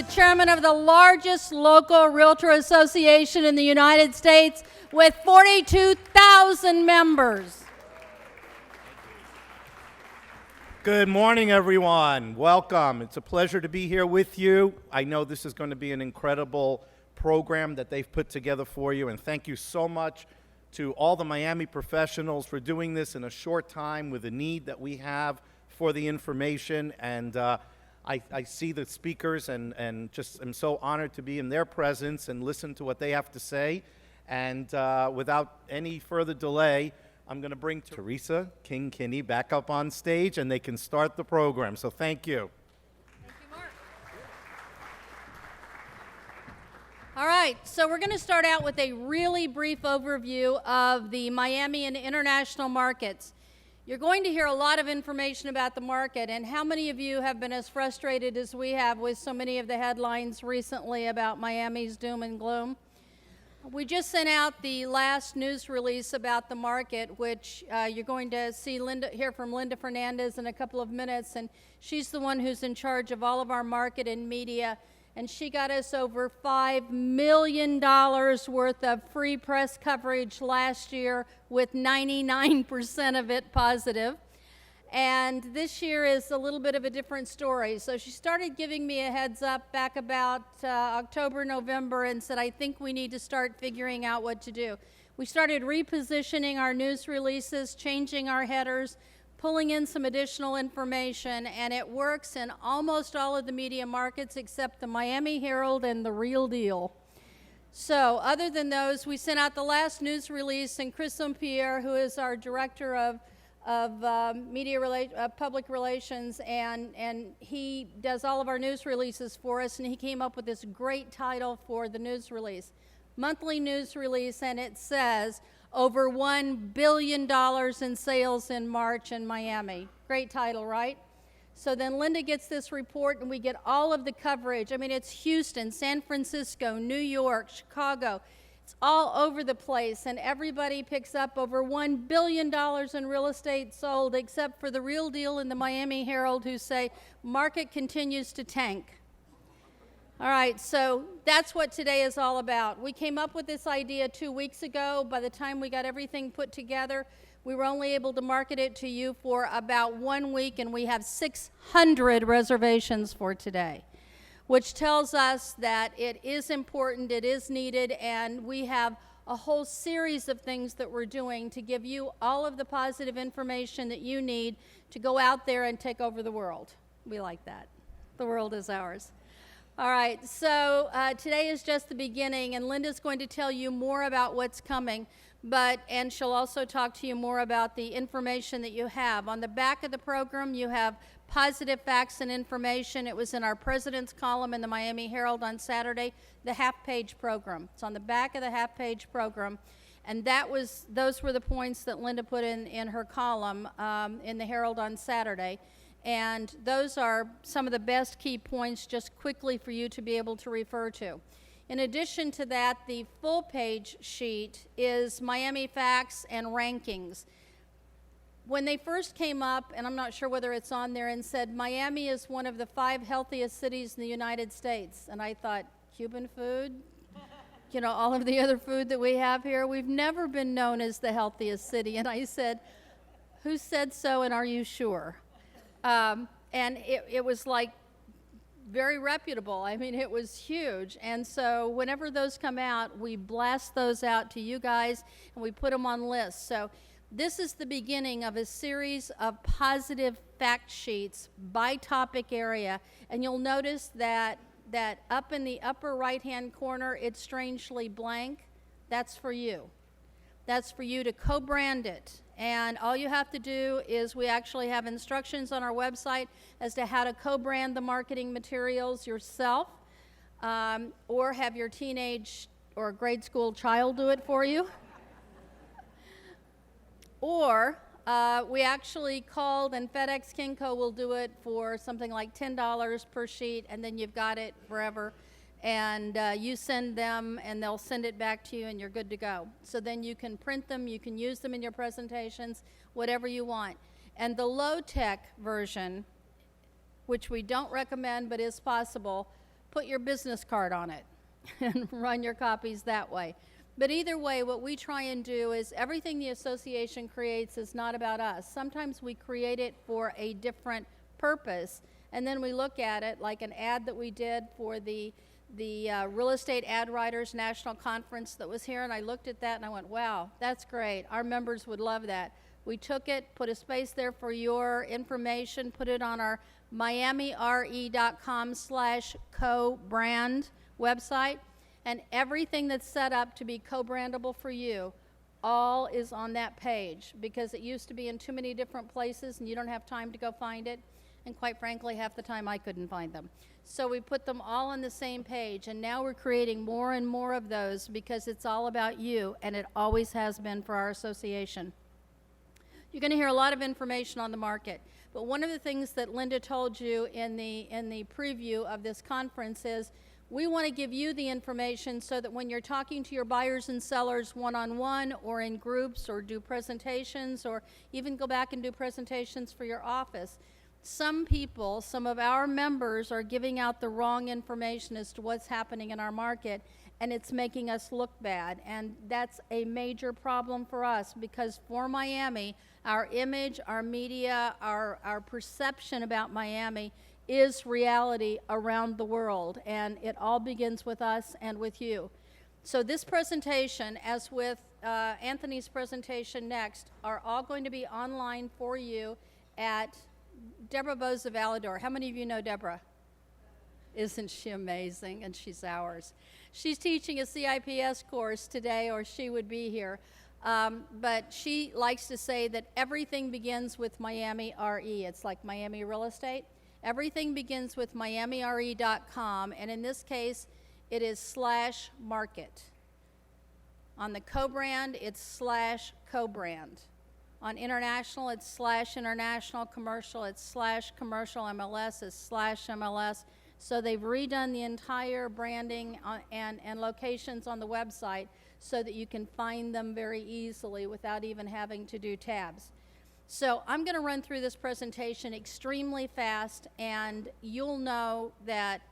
chairman of the largest local realtor association in the United States with 42,000 members. Good morning, everyone. Welcome. It's a pleasure to be here with you. I know this is going to be an incredible program that they've put together for you, and thank you so much to all the Miami professionals for doing this in a short time with the need that we have for the information. And I see the speakers and just am so honored to be in their presence and listen to what they have to say. And without any further delay, I'm going to bring Teresa, Kinney back up on stage, and they can start the program. So thank you. Thank you, Mark. All right, so we're going to start out with a really brief overview of the Miami and international markets. You're going to hear a lot of information about the market, and how many of you have been as frustrated as we have with so many of the headlines recently about Miami's doom and gloom? We just sent out the last news release about the market, which you're going to hear from Linda Fernandez in a couple of minutes, and she's the one who's in charge of all of our market and media, and she got us over $5 million worth of free press coverage last year, with 99% of it positive. And this year is a little bit of a different story. So she started giving me a heads up back about October, November, and said, I think we need to start figuring out what to do. We started repositioning our news releases, changing our headers, pulling in some additional information, and it works in almost all of the media markets except the Miami Herald and the Real Deal. So other than those, we sent out the last news release, and Chris St-Pierre, who is our director of public relations, and he does all of our news releases for us, and he came up with this great title for the news release. Monthly news release, and it says, over $1 billion in sales in March in Miami. Great title, right? So then Linda gets this report, and we get all of the coverage. I mean, it's Houston, San Francisco, New York, Chicago. It's all over the place, and everybody picks up over $1 billion in real estate sold, except for the Real Deal and the Miami Herald, who say market continues to tank. All right, so that's what today is all about. We came up with this idea 2 weeks ago. By the time we got everything put together, we were only able to market it to you for about 1 week, and we have 600 reservations for today, which tells us that it is important, it is needed, and we have a whole series of things that we're doing to give you all of the positive information that you need to go out there and take over the world. We like that. The world is ours. All right, so today is just the beginning, and Linda's going to tell you more about what's coming, and she'll also talk to you more about the information that you have. On the back of the program, you have positive facts and information. It was in our President's column in the Miami Herald on Saturday, the half-page program. It's on the back of the half-page program, and those were the points that Linda put in her column in the Herald on Saturday. And those are some of the best key points just quickly for you to be able to refer to. In addition to that, the full page sheet is Miami facts and rankings. When they first came up, and I'm not sure whether it's on there, and said Miami is one of the 5 healthiest cities in the United States, and I thought, Cuban food? You know, all of the other food that we have here, we've never been known as the healthiest city. And I said, who said so, and are you sure? And it was like very reputable. I mean, it was huge. And so whenever those come out, we blast those out to you guys, and we put them on lists. So this is the beginning of a series of positive fact sheets by topic area. And you'll notice that up in the upper right-hand corner, it's strangely blank. That's for you. That's for you to co-brand it. And all you have to do is we actually have instructions on our website as to how to co-brand the marketing materials yourself, or have your teenage or grade school child do it for you. Or we actually called, and FedEx Kinko will do it for something like $10 per sheet, and then you've got it forever. And you send them, and they'll send it back to you, and you're good to go. So then you can print them, you can use them in your presentations, whatever you want. And the low-tech version, which we don't recommend but is possible, put your business card on it and run your copies that way. But either way, what we try and do is everything the association creates is not about us. Sometimes we create it for a different purpose, and then we look at it like an ad that we did for the Real Estate Ad Writers National Conference that was here, and I looked at that and I went, wow, that's great. Our members would love that. We took it, put a space there for your information, put it on our miamire.com/co-brand website, and everything that's set up to be co-brandable for you, all is on that page, because it used to be in too many different places and you don't have time to go find it. And quite frankly, half the time I couldn't find them. So we put them all on the same page, and now we're creating more and more of those because it's all about you, and it always has been for our association. You're going to hear a lot of information on the market, but one of the things that Linda told you in the preview of this conference is we want to give you the information so that when you're talking to your buyers and sellers one-on-one or in groups or do presentations or even go back and do presentations for your office, some people, some of our members are giving out the wrong information as to what's happening in our market, and it's making us look bad. And that's a major problem for us, because for Miami, our image, our media, our perception about Miami is reality around the world, and it all begins with us and with you. So this presentation, as with Anthony's presentation next, are all going to be online for you at Deborah Boza Valador. How many of you know Deborah? Isn't she amazing? And she's ours. She's teaching a CIPS course today, or she would be here. But she likes to say that everything begins with Miami RE. It's like Miami Real Estate. Everything begins with miamire.com, and in this case, it is /market. On the co-brand, it's /co-brand. On international, it's /international. Commercial, it's /commercial. MLS is /MLS. So they've redone the entire branding and locations on the website so that you can find them very easily without even having to do tabs. So I'm going to run through this presentation extremely fast, and you'll know that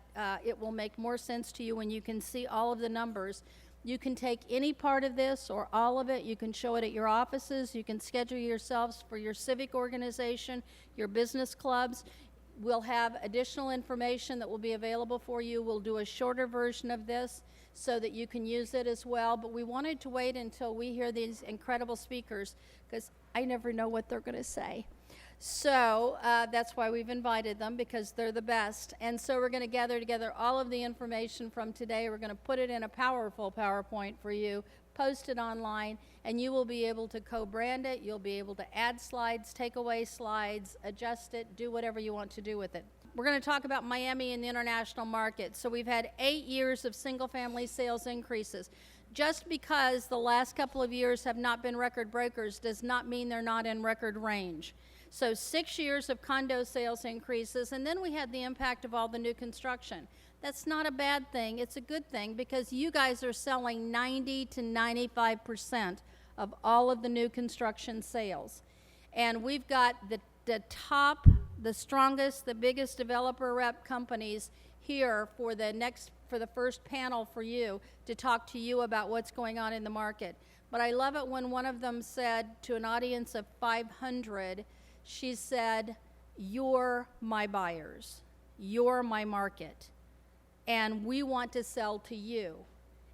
it will make more sense to you when you can see all of the numbers. You can take any part of this or all of it. You can show it at your offices. You can schedule yourselves for your civic organization, your business clubs. We'll have additional information that will be available for you. We'll do a shorter version of this so that you can use it as well. But we wanted to wait until we hear these incredible speakers, because I never know what they're going to say. So that's why we've invited them, because they're the best. And so we're going to gather together all of the information from today. We're going to put it in a powerful PowerPoint for you, post it online, and you will be able to co-brand it. You'll be able to add slides, take away slides, adjust it, do whatever you want to do with it. We're going to talk about Miami and the international market. So we've had 8 years of single-family sales increases. Just because the last couple of years have not been record breakers does not mean they're not in record range. So 6 years of condo sales increases, and then we had the impact of all the new construction. That's not a bad thing. It's a good thing, because you guys are selling 90 to 95% of all of the new construction sales. And we've got the top, the strongest, the biggest developer rep companies here for the first panel for you to talk to you about what's going on in the market. But I love it when one of them said to an audience of 500, she said, "You're my buyers. You're my market. And we want to sell to you."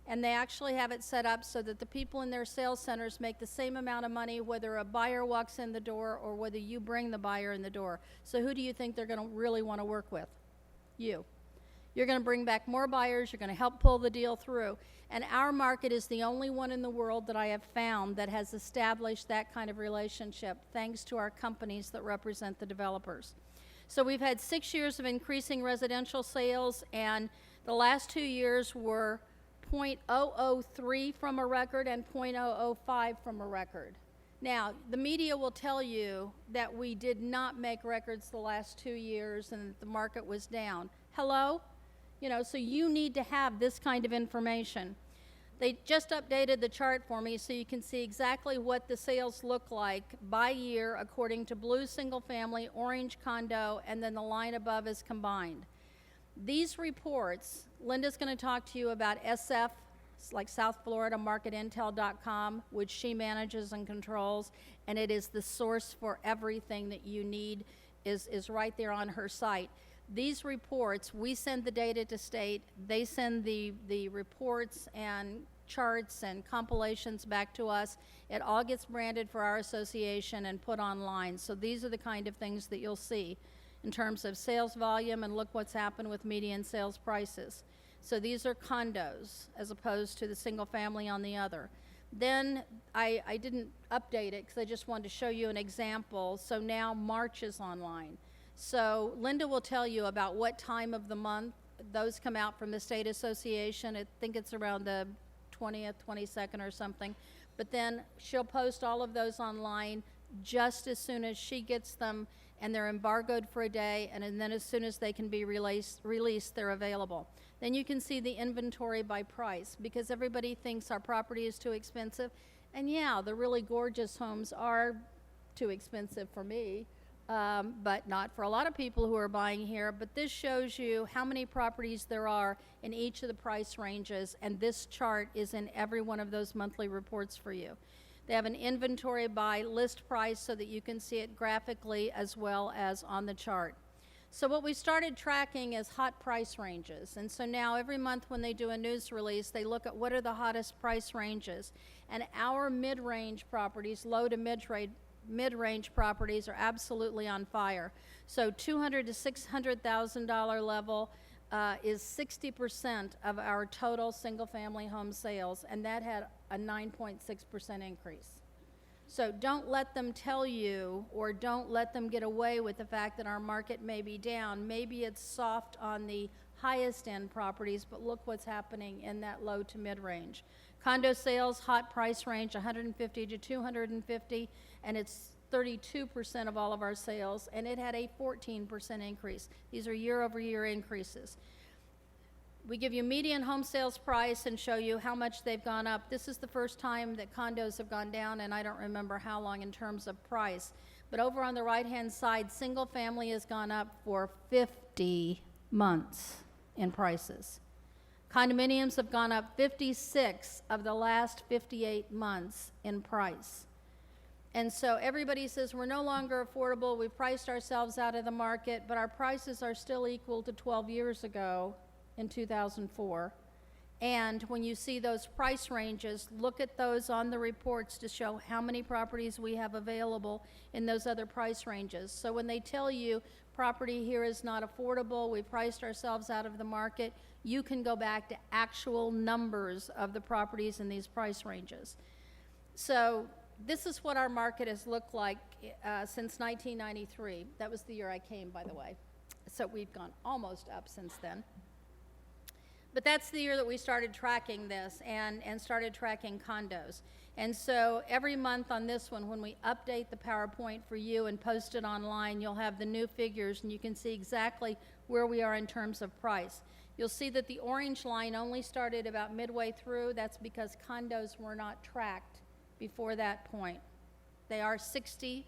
And they actually have it set up so that the people in their sales centers make the same amount of money whether a buyer walks in the door or whether you bring the buyer in the door. So who do you think they're going to really want to work with? You. You're going to bring back more buyers. You're going to help pull the deal through. And our market is the only one in the world that I have found that has established that kind of relationship, thanks to our companies that represent the developers. So we've had 6 years of increasing residential sales, and the last 2 years were 0.003 from a record and 0.005 from a record. Now, the media will tell you that we did not make records the last 2 years and that the market was down. Hello? So you need to have this kind of information. They just updated the chart for me so you can see exactly what the sales look like by year according to blue single family, orange condo, and then the line above is combined. These reports, Linda's going to talk to you about SF, like South Florida marketintel.com, which she manages and controls, and it is the source for everything that you need is right there on her site. These reports, we send the data to state, they send the reports and charts and compilations back to us. It all gets branded for our association and put online. So these are the kind of things that you'll see in terms of sales volume, and look what's happened with median sales prices. So these are condos as opposed to the single family on the other. Then I didn't update it because I just wanted to show you an example. So now March is online. So Linda will tell you about what time of the month those come out from the state association. I think it's around the 20th, 22nd or something. But then she'll post all of those online just as soon as she gets them, and they're embargoed for a day, and then as soon as they can be released, they're available. Then you can see the inventory by price, because everybody thinks our property is too expensive. And yeah, the really gorgeous homes are too expensive for me, but not for a lot of people who are buying here. But this shows you how many properties there are in each of the price ranges, and this chart is in every one of those monthly reports for you. They have an inventory by list price so that you can see it graphically as well as on the chart. So what we started tracking is hot price ranges. And so now every month when they do a news release, they look at what are the hottest price ranges. And our mid-range properties, low to mid-range properties are absolutely on fire. So $200,000 to $600,000 level is 60% of our total single-family home sales, and that had a 9.6% increase. So don't let them tell you, or don't let them get away with the fact that our market may be down. Maybe it's soft on the highest end properties, but look what's happening in that low to mid-range. Condo sales, hot price range, 150 to 250, and it's 32% of all of our sales, and it had a 14% increase. These are year-over-year increases. We give you median home sales price and show you how much they've gone up. This is the first time that condos have gone down, and I don't remember how long in terms of price. But over on the right-hand side, single family has gone up for 50 months in prices. Condominiums have gone up 56 of the last 58 months in price. And so everybody says we're no longer affordable, we've priced ourselves out of the market, but our prices are still equal to 12 years ago in 2004. And when you see those price ranges, look at those on the reports to show how many properties we have available in those other price ranges. So when they tell you property here is not affordable, we priced ourselves out of the market, you can go back to actual numbers of the properties in these price ranges. So this is what our market has looked like since 1993. That was the year I came, by the way. So we've gone almost up since then. But that's the year that we started tracking this and started tracking condos. And so every month on this one, when we update the PowerPoint for you and post it online, you'll have the new figures, and you can see exactly where we are in terms of price. You'll see that the orange line only started about midway through. That's because condos were not tracked before that point. They are 60%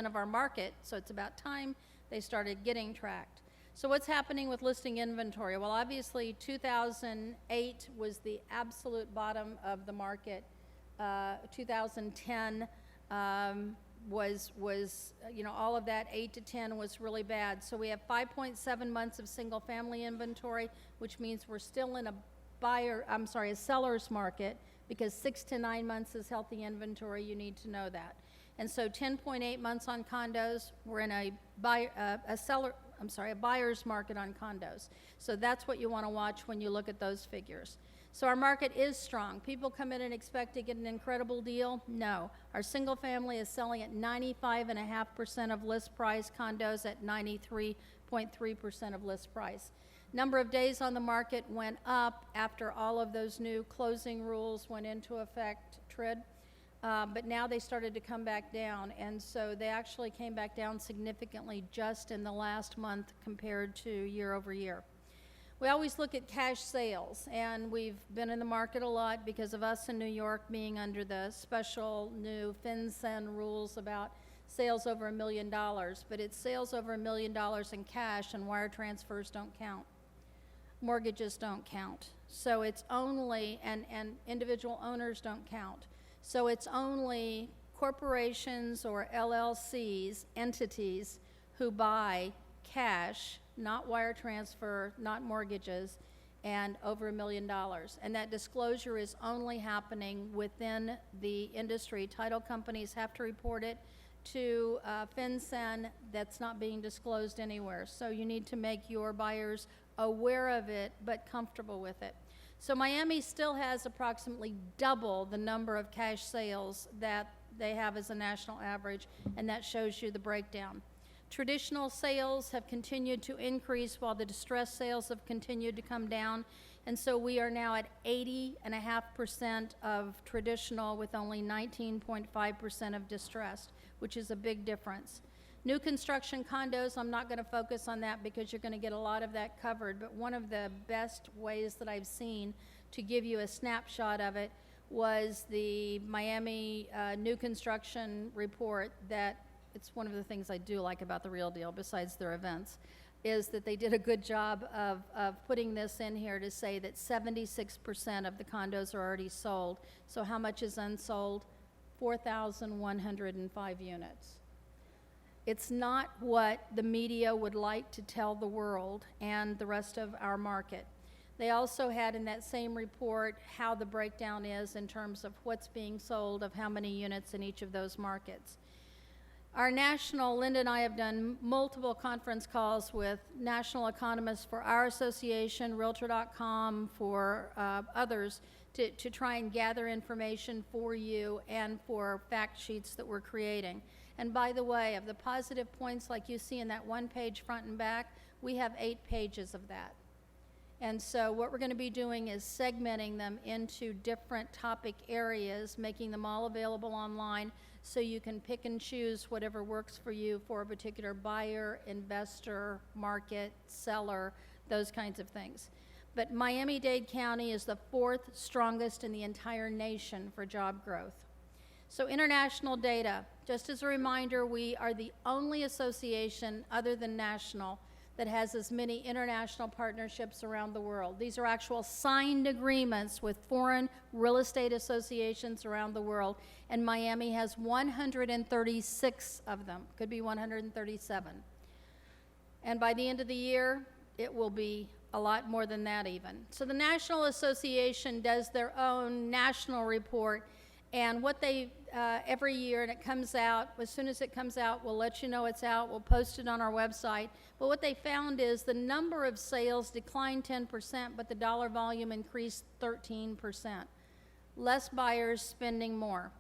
of our market, so it's about time they started getting tracked. So what's happening with listing inventory? Well, obviously 2008 was the absolute bottom of the market. 2010 was all of that 8 to 10 was really bad. So we have 5.7 months of single family inventory, which means we're still in a seller's market, because 6 to 9 months is healthy inventory. You need to know that. And so 10.8 months on condos, we're in a buyer's market on condos. So that's what you want to watch when you look at those figures. So our market is strong. People come in and expect to get an incredible deal. No. Our single family is selling at 95.5% of list price, condos at 93.3% of list price. Number of days on the market went up after all of those new closing rules went into effect, TRID. But now they started to come back down, and so they actually came back down significantly just in the last month compared to year over year. We always look at cash sales, and we've been in the market a lot because of us in New York being under the special new FinCEN rules about sales over $1 million, but it's sales over $1 million in cash, and wire transfers don't count. mortgages don't count. So it's only, and individual owners don't count. So it's only corporations or LLCs, entities, who buy cash, not wire transfer, not mortgages, and over $1 million. And that disclosure is only happening within the industry. Title companies have to report it to FinCEN. That's not being disclosed anywhere. So you need to make your buyers aware of it, but comfortable with it. So Miami still has approximately double the number of cash sales that they have as a national average, and that shows you the breakdown. Traditional sales have continued to increase while the distressed sales have continued to come down, and so we are now at 80.5% of traditional with only 19.5% of distressed, which is a big difference. New construction condos, I'm not going to focus on that because you're going to get a lot of that covered, but one of the best ways that I've seen to give you a snapshot of it was the Miami new construction report. That it's one of the things I do like about The Real Deal, besides their events, is that they did a good job of putting this in here to say that 76% of the condos are already sold. So how much is unsold? 4,105 units. It's not what the media would like to tell the world and the rest of our market. They also had in that same report how the breakdown is in terms of what's being sold, of how many units in each of those markets. Our national, Linda and I have done multiple conference calls with national economists for our association, Realtor.com, for others, to try and gather information for you and for fact sheets that we're creating. And by the way, of the positive points like you see in that one page front and back, we have 8 pages of that. And so what we're going to be doing is segmenting them into different topic areas, making them all available online so you can pick and choose whatever works for you for a particular buyer, investor, market, seller, those kinds of things. But Miami-Dade County is the 4th strongest in the entire nation for job growth. So international data, just as a reminder, we are the only association other than national that has as many international partnerships around the world. These are actual signed agreements with foreign real estate associations around the world, and Miami has 136 of them, could be 137. And by the end of the year, it will be a lot more than that even. So the National Association does their own national report, and what they, every year, and it comes out, as soon as it comes out, we'll let you know it's out, we'll post it on our website. But what they found is the number of sales declined 10%, but the dollar volume increased 13%. Less buyers spending more.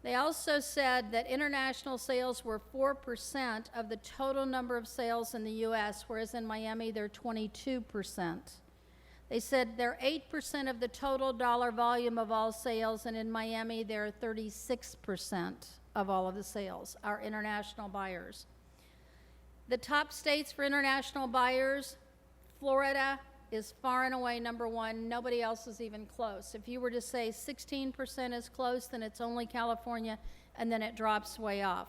They also said that international sales were 4% of the total number of sales in the U.S., whereas in Miami they're 22%. They said they're 8% of the total dollar volume of all sales, and in Miami, they're 36% of all of the sales, our international buyers. The top states for international buyers, Florida is far and away number 1. Nobody else is even close. If you were to say 16% is close, then it's only California, and then it drops way off.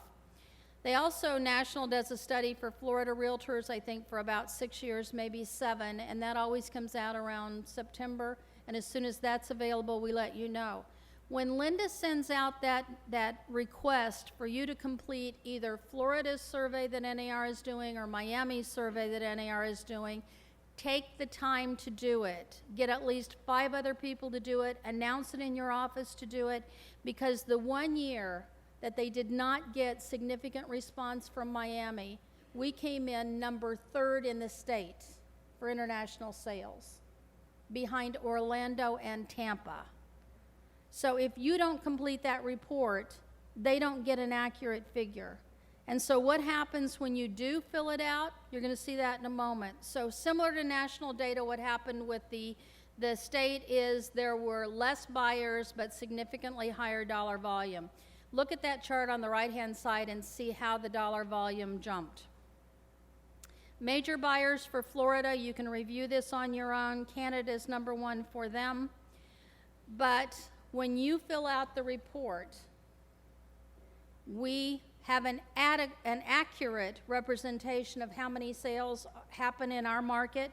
They also, National does a study for Florida realtors, I think for about 6 years, maybe 7, and that always comes out around September, and as soon as that's available, we let you know. When Linda sends out that request for you to complete either Florida's survey that NAR is doing or Miami's survey that NAR is doing, take the time to do it. Get at least 5 other people to do it, announce it in your office to do it, because the 1 year that they did not get significant response from Miami, we came in number 3rd in the state for international sales, behind Orlando and Tampa. So if you don't complete that report, they don't get an accurate figure. And so what happens when you do fill it out? You're going to see that in a moment. So similar to national data, what happened with the state is there were less buyers but significantly higher dollar volume. Look at that chart on the right-hand side and see how the dollar volume jumped. Major buyers for Florida, you can review this on your own. Canada is number 1 for them. But when you fill out the report, we have an accurate representation of how many sales happen in our market.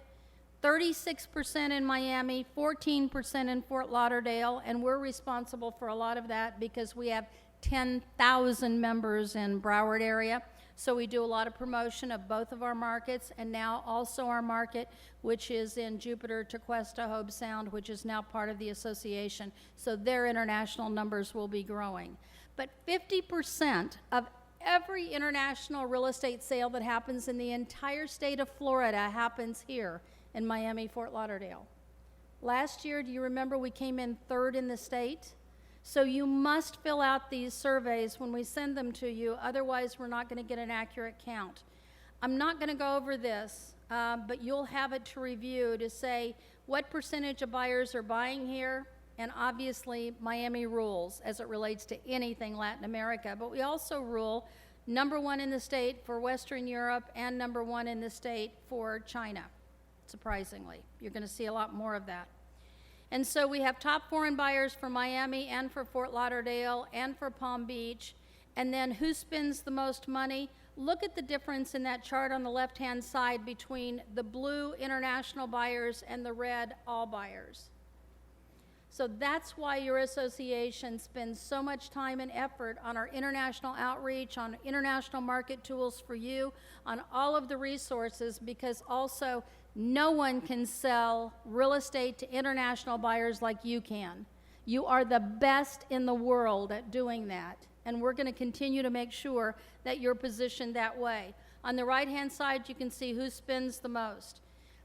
36% in Miami, 14% in Fort Lauderdale, and we're responsible for a lot of that because we have 10,000 members in Broward area. So we do a lot of promotion of both of our markets, and now also our market, which is in Jupiter, Tequesta, Hobe Sound, which is now part of the association. So their international numbers will be growing. But 50% of every international real estate sale that happens in the entire state of Florida happens here in Miami, Fort Lauderdale. Last year, do you remember we came in third in the state? So you must fill out these surveys when we send them to you, otherwise we're not going to get an accurate count. I'm not going to go over this, but you'll have it to review to say what percentage of buyers are buying here, and obviously Miami rules as it relates to anything Latin America, but we also rule #1 in the state for Western Europe and #1 in the state for China, surprisingly. You're going to see a lot more of that. And so we have top foreign buyers for Miami and for Fort Lauderdale and for Palm Beach. And then who spends the most money? Look at the difference in that chart on the left-hand side between the blue international buyers and the red all buyers. So that's why your association spends so much time and effort on our international outreach, on international market tools for you, on all of the resources, because also no one can sell real estate to international buyers like you can. You are the best in the world at doing that, and we're going to continue to make sure that you're positioned that way. On the right-hand side, you can see who spends the most.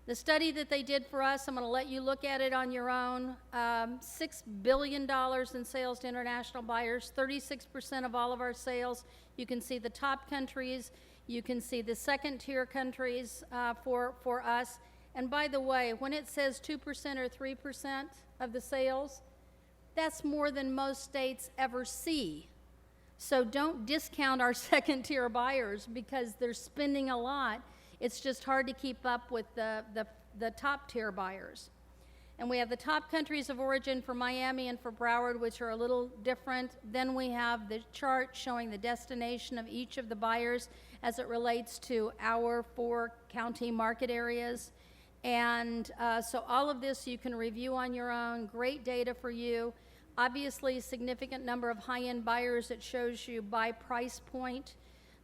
The study that they did for us, I'm going to let you look at it on your own. $6 billion in sales to international buyers, 36% of all of our sales. You can see the top countries. You can see the second-tier countries for us. And by the way, when it says 2% or 3% of the sales, that's more than most states ever see. So don't discount our second-tier buyers because they're spending a lot. It's just hard to keep up with the top-tier buyers. And we have the top countries of origin for Miami and for Broward, which are a little different. Then we have the chart showing the destination of each of the buyers as it relates to our 4 county market areas. And so all of this you can review on your own. Great data for you. Obviously, a significant number of high-end buyers. It shows you by price point.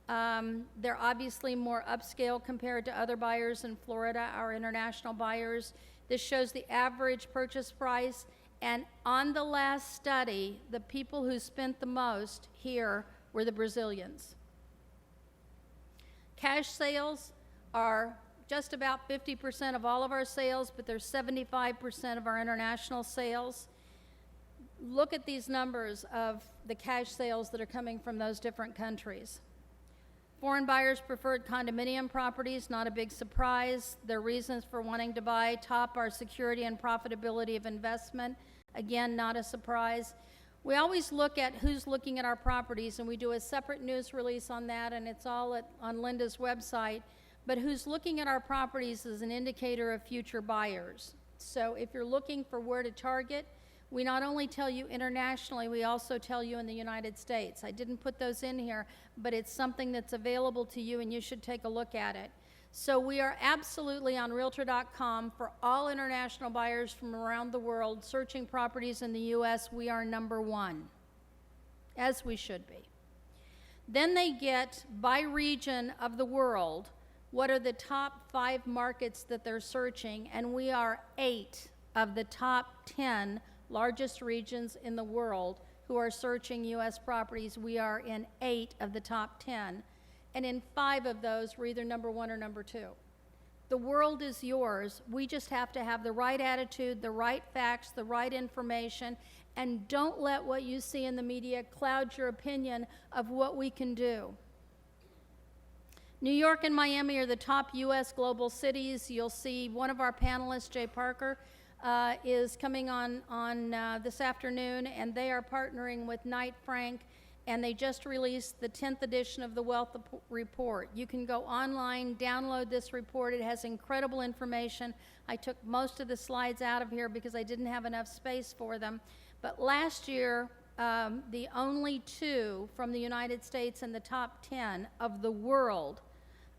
They're obviously more upscale compared to other buyers in Florida, our international buyers. This shows the average purchase price, and on the last study, the people who spent the most here were the Brazilians. Cash sales are just about 50% of all of our sales, but they're 75% of our international sales. Look at these numbers of the cash sales that are coming from those different countries. Foreign buyers preferred condominium properties, not a big surprise. Their reasons for wanting to buy top are security and profitability of investment. Again, not a surprise. We always look at who's looking at our properties, and we do a separate news release on that, and it's all on Linda's website. But who's looking at our properties is an indicator of future buyers. So if you're looking for where to target, we not only tell you internationally, we also tell you in the United States. I didn't put those in here, but it's something that's available to you and you should take a look at it. So we are absolutely on Realtor.com for all international buyers from around the world searching properties in the U.S. We are #1, as we should be. Then they get by region of the world, what are the top 5 markets that they're searching, and we are 8 of the top 10 largest regions in the world who are searching U.S. properties. We are in 8 of the top 10, and in 5 of those, we're either #1 or #2. The world is yours. We just have to have the right attitude, the right facts, the right information, and don't let what you see in the media cloud your opinion of what we can do. New York and Miami are the top U.S. global cities. You'll see one of our panelists, Jay Parker, is coming on this afternoon, and they are partnering with Knight Frank, and they just released the 10th edition of the Wealth Report. You can go online, download this report. It has incredible information. I took most of the slides out of here because I didn't have enough space for them. But last year, the only 2 from the United States in the top 10 of the world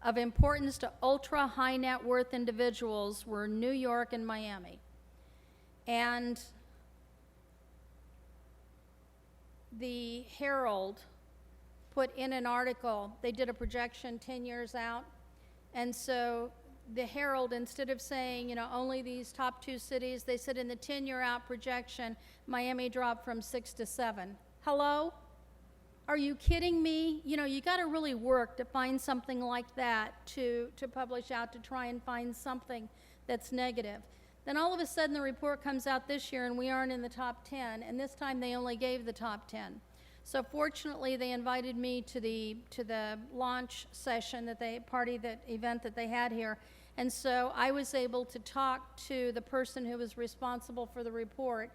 of importance to ultra high net worth individuals were New York and Miami. And the Herald put in an article, they did a projection 10 years out, and so the Herald, instead of saying, only these top 2 cities, they said in the 10-year out projection, Miami dropped from 6 to 7. Hello? Are you kidding me? You got to really work to find something like that to publish out, to try and find something that's negative. Then all of a sudden the report comes out this year and we aren't in the top 10, and this time they only gave the top 10. So fortunately they invited me to the launch session event that they had here, and so I was able to talk to the person who was responsible for the report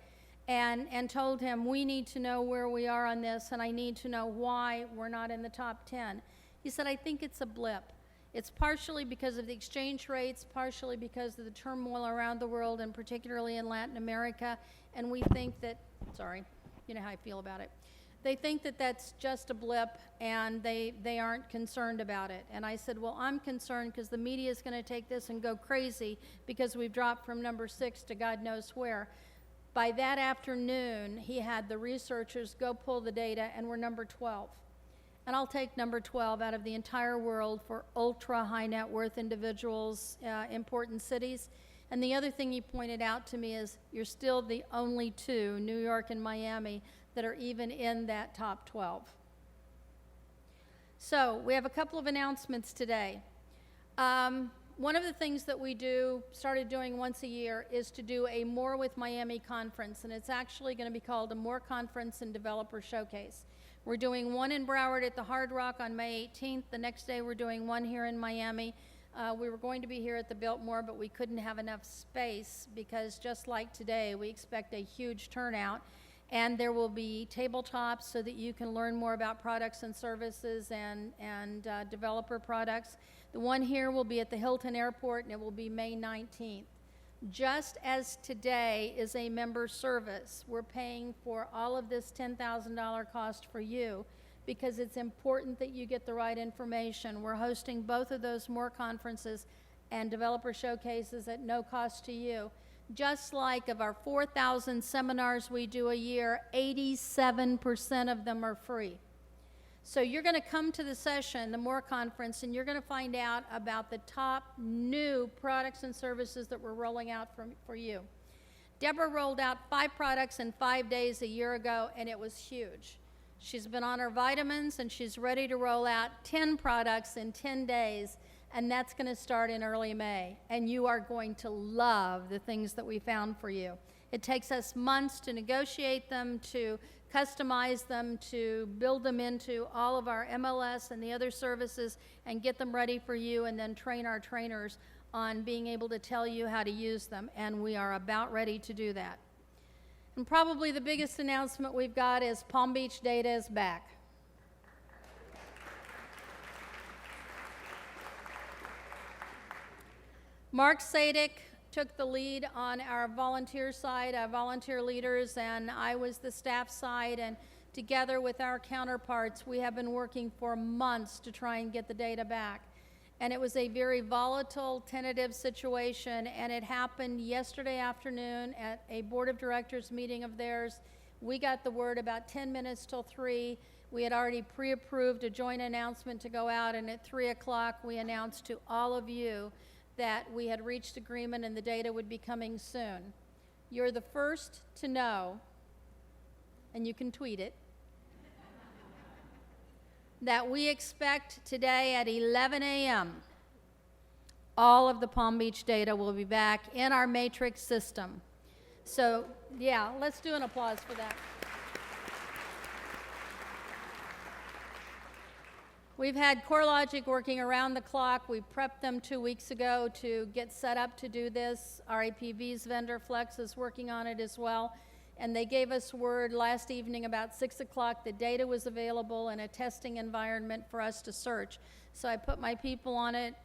and told him, we need to know where we are on this, and I need to know why we're not in the top 10. He said, I think it's a blip. It's partially because of the exchange rates, partially because of the turmoil around the world, and particularly in Latin America, and we think that, sorry, you know how I feel about it. They think that that's just a blip, and they aren't concerned about it. And I said, well, I'm concerned because the media is going to take this and go crazy because we've dropped from number 6 to God knows where. By that afternoon, he had the researchers go pull the data, and we're number 12. And I'll take number 12 out of the entire world for ultra high net worth individuals, important cities. And the other thing he pointed out to me is you're still the only 2, New York and Miami, that are even in that top 12. So we have a couple of announcements today. One of the things that we started doing once a year, is to do a More with Miami conference, and it's actually going to be called a More Conference and Developer Showcase. We're doing one in Broward at the Hard Rock on May 18th. The next day we're doing one here in Miami. We were going to be here at the Biltmore, but we couldn't have enough space because just like today, we expect a huge turnout. And there will be tabletops so that you can learn more about products and services and developer products. The one here will be at the Hilton Airport, and it will be May 19th. Just as today is a member service, we're paying for all of this $10,000 cost for you because it's important that you get the right information. We're hosting both of those More conferences and developer showcases at no cost to you. Just like of our 4,000 seminars we do a year, 87% of them are free. So you're going to come to the session, the More Conference, and you're going to find out about the top new products and services that we're rolling out for you. Deborah rolled out 5 products in 5 days a year ago, and it was huge. She's been on her vitamins, and she's ready to roll out 10 products in 10 days, and that's going to start in early May. And you are going to love the things that we found for you. It takes us months to negotiate them, to customize them, to build them into all of our MLS and the other services and get them ready for you, and then train our trainers on being able to tell you how to use them. And we are about ready to do that. And probably the biggest announcement we've got is Palm Beach data is back. Mark Sadik took the lead on our volunteer side, our volunteer leaders, and I was the staff side, and together with our counterparts, we have been working for months to try and get the data back. And it was a very volatile, tentative situation, and it happened yesterday afternoon at a board of directors meeting of theirs. We got the word about 10 minutes till 3. We had already pre-approved a joint announcement to go out, and at 3 o'clock we announced to all of you that we had reached agreement and the data would be coming soon. You're the first to know, and you can tweet it, that we expect today at 11 a.m. all of the Palm Beach data will be back in our matrix system. So, yeah, let's do an applause for that. We've had CoreLogic working around the clock. We prepped them 2 weeks ago to get set up to do this. Our APV's vendor, Flex, is working on it as well. And they gave us word last evening about 6 o'clock the data was available in a testing environment for us to search. So I put my people on it,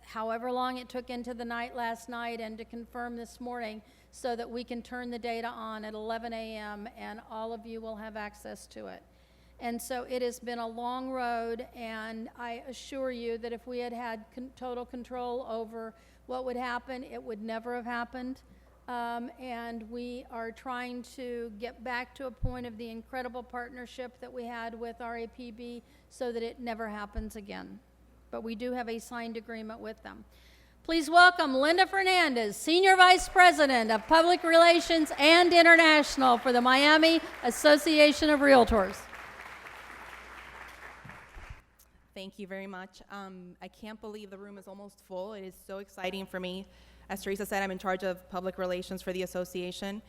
however long it took into the night last night, and to confirm this morning so that we can turn the data on at 11 a.m. and all of you will have access to it. And so it has been a long road, and I assure you that if we had had total control over what would happen, it would never have happened. And we are trying to get back to a point of the incredible partnership that we had with RAPB so that it never happens again. But we do have a signed agreement with them. Please welcome Linda Fernandez, Senior Vice President of Public Relations and International for the Miami Association of Realtors. Thank you very much. I can't believe the room is almost full. It is so exciting for me. As Teresa said, I'm in charge of public relations for the association,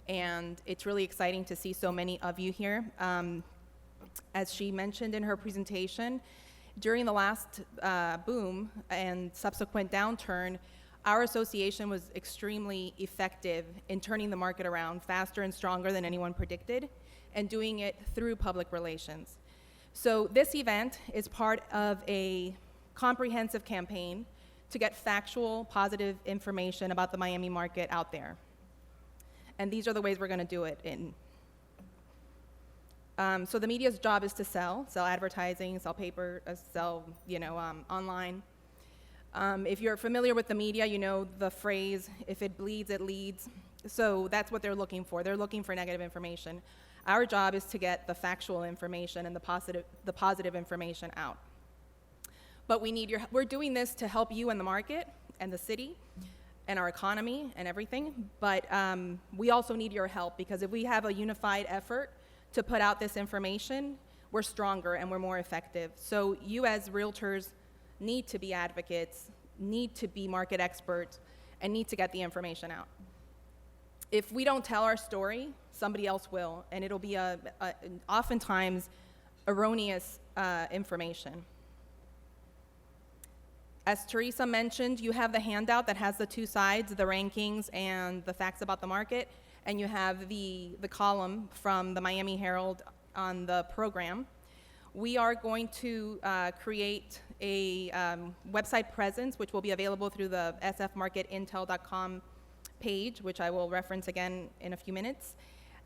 and it's really exciting to see so many of you here. As she mentioned in her presentation, during the last boom and subsequent downturn, our association was extremely effective in turning the market around faster and stronger than anyone predicted, and doing it through public relations. So this event is part of a comprehensive campaign to get factual, positive information about the Miami market out there. And these are the ways we're going to do it in. So the media's job is to sell advertising, sell paper, sell, online. If you're familiar with the media, you know the phrase, if it bleeds, it leads. So that's what they're looking for. They're looking for negative information. Our job is to get the factual information and the positive information out. But we're doing this to help you in the market and the city and our economy and everything. But we also need your help, because if we have a unified effort to put out this information, we're stronger and we're more effective. So you as realtors need to be advocates, need to be market experts, and need to get the information out. If we don't tell our story, somebody else will, and it'll be oftentimes erroneous information. As Teresa mentioned, you have the handout that has the two sides, the rankings and the facts about the market, and you have the column from the Miami Herald on the program. We are going to create a website presence, which will be available through the sfmarketintel.com page, which I will reference again in a few minutes.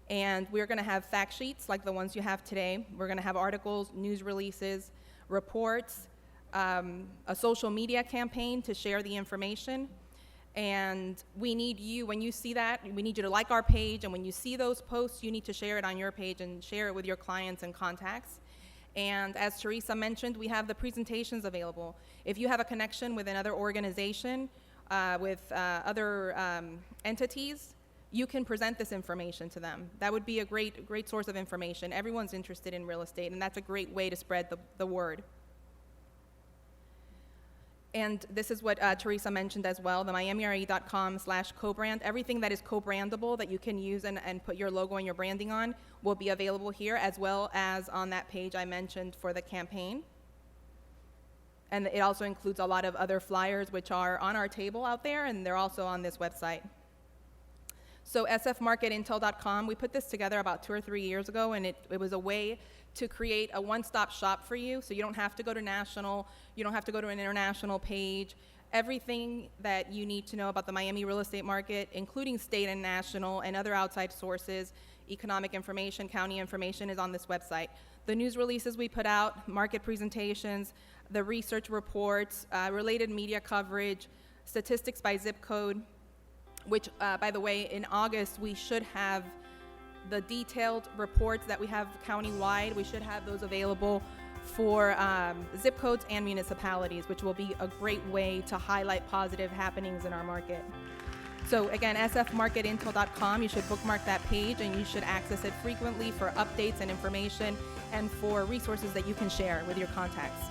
And we're going to have fact sheets like the ones you have today. We're going to have articles, news releases, reports, a social media campaign to share the information. And we need you, when you see that, we need you to like our page, and when you see those posts, you need to share it on your page and share it with your clients and contacts. And as Teresa mentioned, we have the presentations available. If you have a connection with another organization, with other entities, you can present this information to them. That would be a great source of information. Everyone's interested in real estate, and that's a great way to spread the word. And this is what Teresa mentioned as well, the miamire.com/co-brand. Everything that is co-brandable that you can use and put your logo and your branding on will be available here, as well as on that page I mentioned for the campaign. And it also includes a lot of other flyers which are on our table out there, and they're also on this website. So sfmarketintel.com, we put this together about 2 or 3 years ago, and it was a way to create a one-stop shop for you, so you don't have to go to national, you don't have to go to an international page. Everything that you need to know about the Miami real estate market, including state and national and other outside sources, economic information, county information, is on this website. The news releases we put out, market presentations, the research reports, related media coverage, statistics by zip code, which, by the way, in August, we should have the detailed reports that we have county-wide. We should have those available for zip codes and municipalities, which will be a great way to highlight positive happenings in our market. So again, sfmarketintel.com, you should bookmark that page, and you should access it frequently for updates and information and for resources that you can share with your contacts.